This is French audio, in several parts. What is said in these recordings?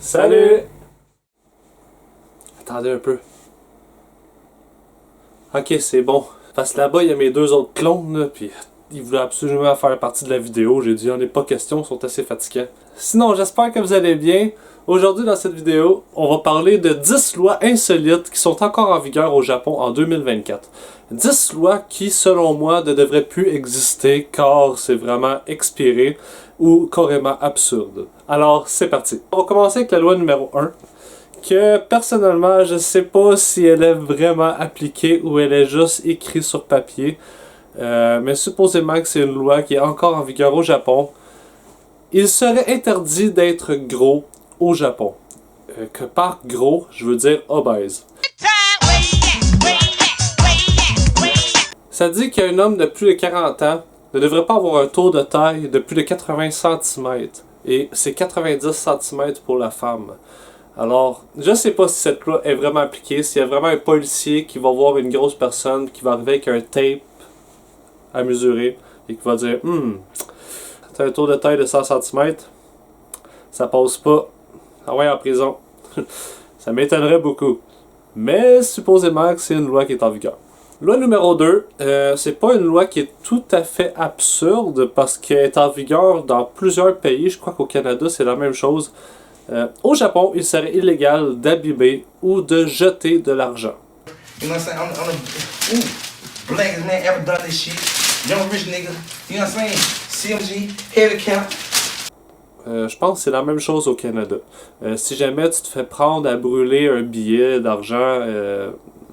Salut! Attendez un peu. Ok, c'est bon. Parce que là-bas, il y a mes deux autres clones, là, puis ils voulaient absolument faire partie de la vidéo. J'ai dit, il en est pas question, ils sont assez fatigants. Sinon, j'espère que vous allez bien. Aujourd'hui, dans cette vidéo, on va parler de 10 lois insolites qui sont encore en vigueur au Japon en 2024. 10 lois qui, selon moi, ne devraient plus exister car c'est vraiment expiré ou carrément absurde. Alors, c'est parti. On va commencer avec la loi numéro 1. Que personnellement, je sais pas si elle est vraiment appliquée ou elle est juste écrite sur papier. Mais supposément que c'est une loi qui est encore en vigueur au Japon. Il serait interdit d'être gros au Japon. Que par gros, je veux dire obèse. Ça dit qu'un homme de plus de 40 ans ne devrait pas avoir un tour de taille de plus de 80 cm. Et c'est 90 cm pour la femme. Alors, je sais pas si cette loi est vraiment appliquée, s'il y a vraiment un policier qui va voir une grosse personne, qui va arriver avec un tape à mesurer, et qui va dire « t'as un tour de taille de 100 cm, ça passe pas, ah ouais, en prison. » Ça m'étonnerait beaucoup. Mais supposément que c'est une loi qui est en vigueur. Loi numéro 2, c'est pas une loi qui est tout à fait absurde, parce qu'elle est en vigueur dans plusieurs pays, je crois qu'au Canada c'est la même chose. Au Japon, il serait illégal d'abîmer ou de jeter de l'argent. Je pense que c'est la même chose au Canada. Si jamais tu te fais prendre à brûler un billet d'argent,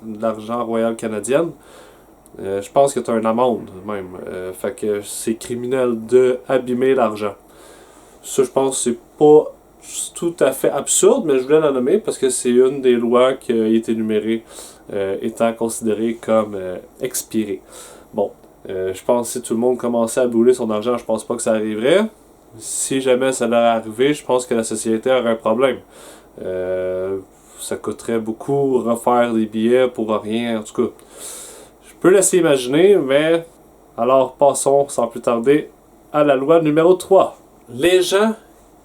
d'argent royal canadienne, je pense que tu as une amende même. Fait que c'est criminel de abîmer l'argent. Ça, je pense que c'est pas tout à fait absurde, mais je voulais la nommer parce que c'est une des lois qui a été énumérée étant considérée comme expirée. Bon, je pense que si tout le monde commençait à brûler son argent, je pense pas que ça arriverait. Si jamais ça leur arrivait, je pense que la société aurait un problème. Ça coûterait beaucoup refaire des billets pour rien, en tout cas. Je peux laisser imaginer, mais alors passons sans plus tarder à la loi numéro 3. Les gens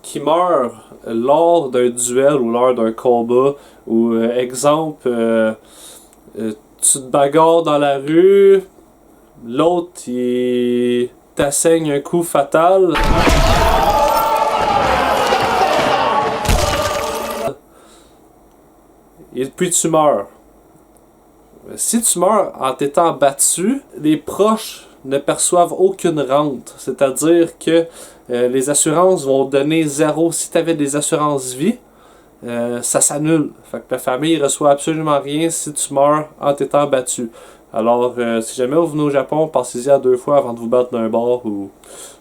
qui meurent lors d'un duel ou lors d'un combat, ou exemple, tu te bagarres dans la rue, l'autre il t'assègne un coup fatal. Et puis tu meurs. Si tu meurs en t'étant battu, les proches ne perçoivent aucune rente. C'est-à-dire que les assurances vont donner zéro. Si tu avais des assurances vie, ça s'annule. Fait que la famille ne reçoit absolument rien si tu meurs en t'étant battu. Alors, si jamais vous venez au Japon, pensez-y à 2 fois avant de vous battre d'un bar, ou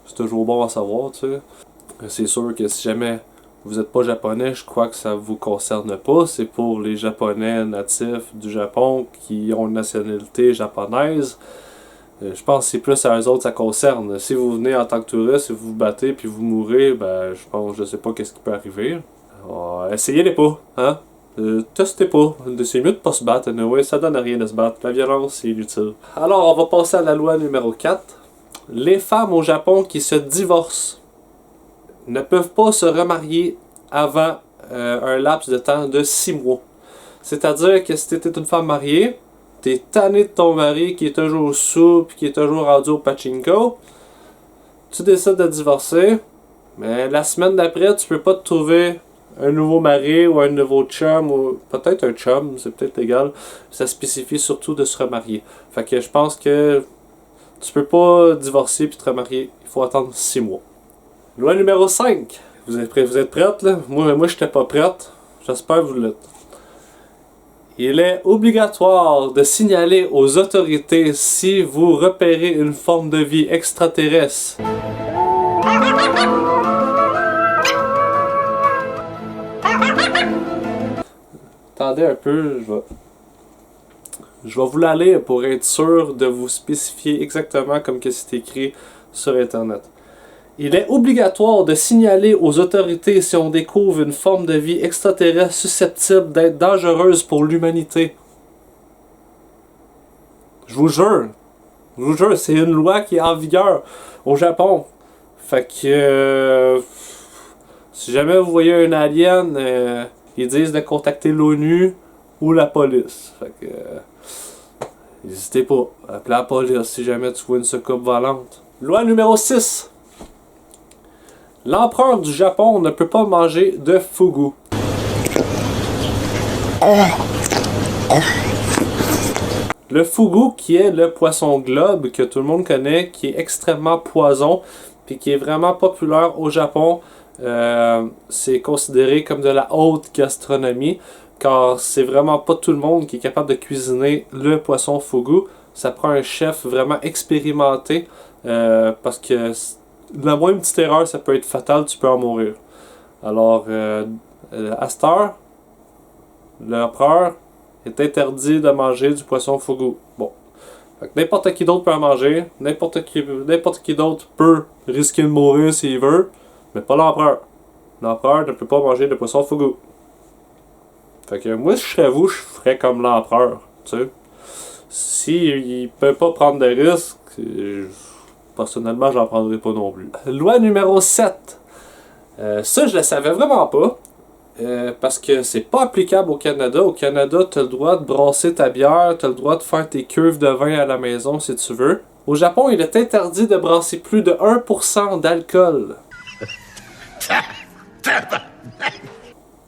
c'est toujours bon à savoir, tu sais. C'est sûr que si jamais vous n'êtes pas japonais, je crois que ça vous concerne pas. C'est pour les japonais natifs du Japon qui ont une nationalité japonaise. Je pense que c'est plus à eux autres ça concerne. Si vous venez en tant que touriste, si vous vous battez puis vous mourrez, ben je sais pas qu'est-ce qui peut arriver. Essayez-les pas, hein? Testez pas. C'est mieux de pas se battre, anyway, ça donne à rien de se battre. La violence, c'est inutile. Alors, on va passer à la loi numéro 4. Les femmes au Japon qui se divorcent ne peuvent pas se remarier avant un laps de temps de 6 mois. C'est-à-dire que si tu étais une femme mariée, t'es tanné de ton mari qui est toujours sous pis qui est toujours rendu au pachinko, tu décides de divorcer, mais la semaine d'après, tu peux pas te trouver un nouveau mari ou un nouveau chum, ou peut-être un chum, c'est peut-être égal. Ça spécifie surtout de se remarier. Fait que je pense que tu peux pas divorcer puis te remarier. Il faut attendre 6 mois. Loi numéro 5. Vous êtes prête là? Moi j'étais pas prête. J'espère que vous l'êtes. Il est obligatoire de signaler aux autorités si vous repérez une forme de vie extraterrestre. Attendez un peu, je vais vous la lire pour être sûr de vous spécifier exactement comme que c'est écrit sur Internet. Il est obligatoire de signaler aux autorités si on découvre une forme de vie extraterrestre susceptible d'être dangereuse pour l'humanité. Je vous jure, c'est une loi qui est en vigueur au Japon. Fait que Si jamais vous voyez un alien, ils disent de contacter l'ONU ou la police. Fait que n'hésitez pas, appelez la police si jamais tu vois une soucoupe volante. Loi numéro 6. L'empereur du Japon ne peut pas manger de fugu. Le fugu, qui est le poisson globe que tout le monde connaît, qui est extrêmement poison, puis qui est vraiment populaire au Japon, c'est considéré comme de la haute gastronomie, car c'est vraiment pas tout le monde qui est capable de cuisiner le poisson fugu. Ça prend un chef vraiment expérimenté, parce que la moindre petite erreur, ça peut être fatal, tu peux en mourir. Alors, à cette heure, l'empereur est interdit de manger du poisson fugu. Bon. N'importe qui d'autre peut en manger, n'importe qui d'autre peut risquer de mourir s'il veut, mais pas l'empereur. L'empereur ne peut pas manger de poisson fugu. Fait que moi, si je serais vous, je ferais comme l'empereur, tu sais. S'il peut pas prendre de risques, personnellement, j'en prendrais pas non plus. Loi numéro 7. Ça, je le savais vraiment pas. Parce que c'est pas applicable au Canada. Au Canada, tu as le droit de brasser ta bière, tu as le droit de faire tes cuves de vin à la maison si tu veux. Au Japon, il est interdit de brasser plus de 1% d'alcool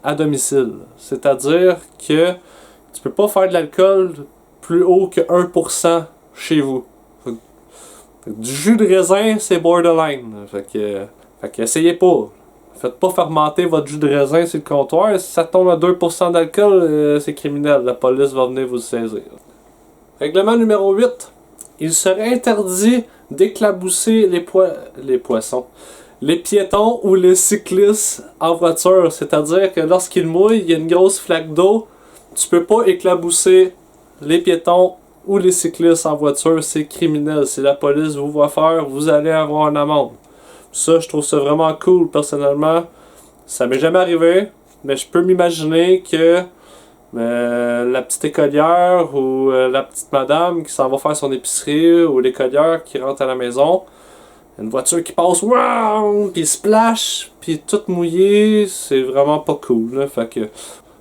à domicile. C'est-à-dire que tu peux pas faire de l'alcool plus haut que 1% chez vous. Du jus de raisin, c'est borderline. Fait que essayez pas. Faites pas fermenter votre jus de raisin sur le comptoir. Si ça tombe à 2% d'alcool, c'est criminel. La police va venir vous saisir. Règlement numéro 8. Il serait interdit d'éclabousser les poissons, les piétons ou les cyclistes en voiture. C'est-à-dire que lorsqu'il mouille, il y a une grosse flaque d'eau. Tu peux pas éclabousser les piétons ou les cyclistes en voiture. C'est criminel. Si la police vous voit faire, vous allez avoir une amende. Ça, je trouve ça vraiment cool, personnellement. Ça m'est jamais arrivé, mais je peux m'imaginer que la petite écolière ou la petite madame qui s'en va faire son épicerie ou l'écolière qui rentre à la maison, une voiture qui passe, wow, puis splash, puis toute mouillée, c'est vraiment pas cool. Là. Fait que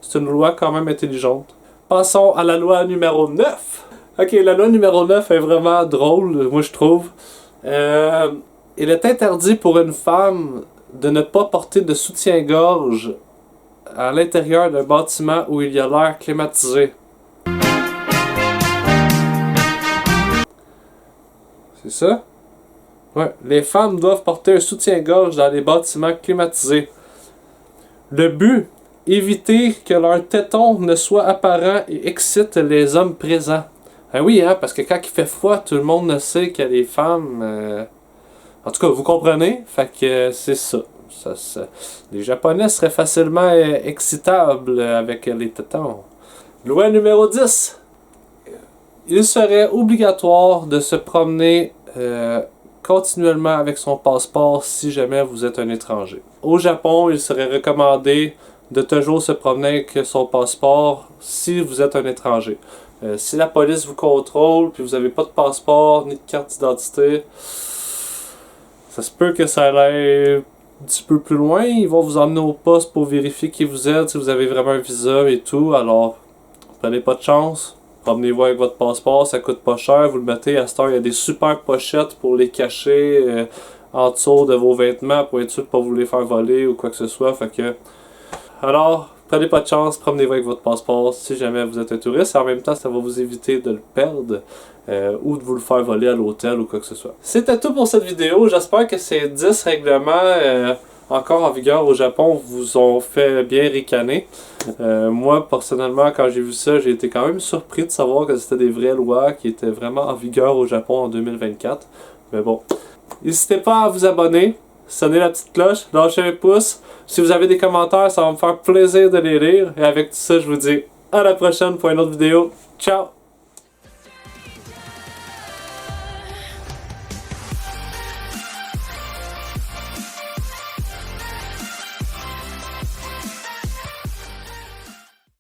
c'est une loi quand même intelligente. Passons à la loi numéro 9. Ok, la loi numéro 9 est vraiment drôle, moi je trouve. Il est interdit pour une femme de ne pas porter de soutien-gorge à l'intérieur d'un bâtiment où il y a l'air climatisé. C'est ça? Ouais. Les femmes doivent porter un soutien-gorge dans les bâtiments climatisés. Le but, éviter que leur téton ne soit apparent et excite les hommes présents. Ah oui, hein, parce que quand il fait froid, tout le monde ne sait que les femmes... En tout cas, vous comprenez? Fait que c'est ça. Les Japonais seraient facilement excitables avec les tétons. Loi numéro 10. Il serait obligatoire de se promener continuellement avec son passeport si jamais vous êtes un étranger. Au Japon, il serait recommandé de toujours se promener avec son passeport si vous êtes un étranger. Si la police vous contrôle puis vous n'avez pas de passeport ni de carte d'identité, ça se peut que ça aille un petit peu plus loin. Ils vont vous emmener au poste pour vérifier qui vous êtes, si vous avez vraiment un visa et tout. Alors, prenez pas de chance. Promenez-vous avec votre passeport, ça coûte pas cher. Vous le mettez à cette heure, il y a des super pochettes pour les cacher en dessous de vos vêtements pour être sûr de ne pas vous les faire voler ou quoi que ce soit. Fait que, alors, prenez pas de chance, promenez-vous avec votre passeport si jamais vous êtes un touriste. Et en même temps, ça va vous éviter de le perdre. Ou de vous le faire voler à l'hôtel ou quoi que ce soit. C'était tout pour cette vidéo. J'espère que ces 10 règlements encore en vigueur au Japon vous ont fait bien ricaner. Moi, personnellement, quand j'ai vu ça, j'ai été quand même surpris de savoir que c'était des vraies lois qui étaient vraiment en vigueur au Japon en 2024. Mais bon, n'hésitez pas à vous abonner, sonnez la petite cloche, lâchez un pouce. Si vous avez des commentaires, ça va me faire plaisir de les lire. Et avec tout ça, je vous dis à la prochaine pour une autre vidéo. Ciao!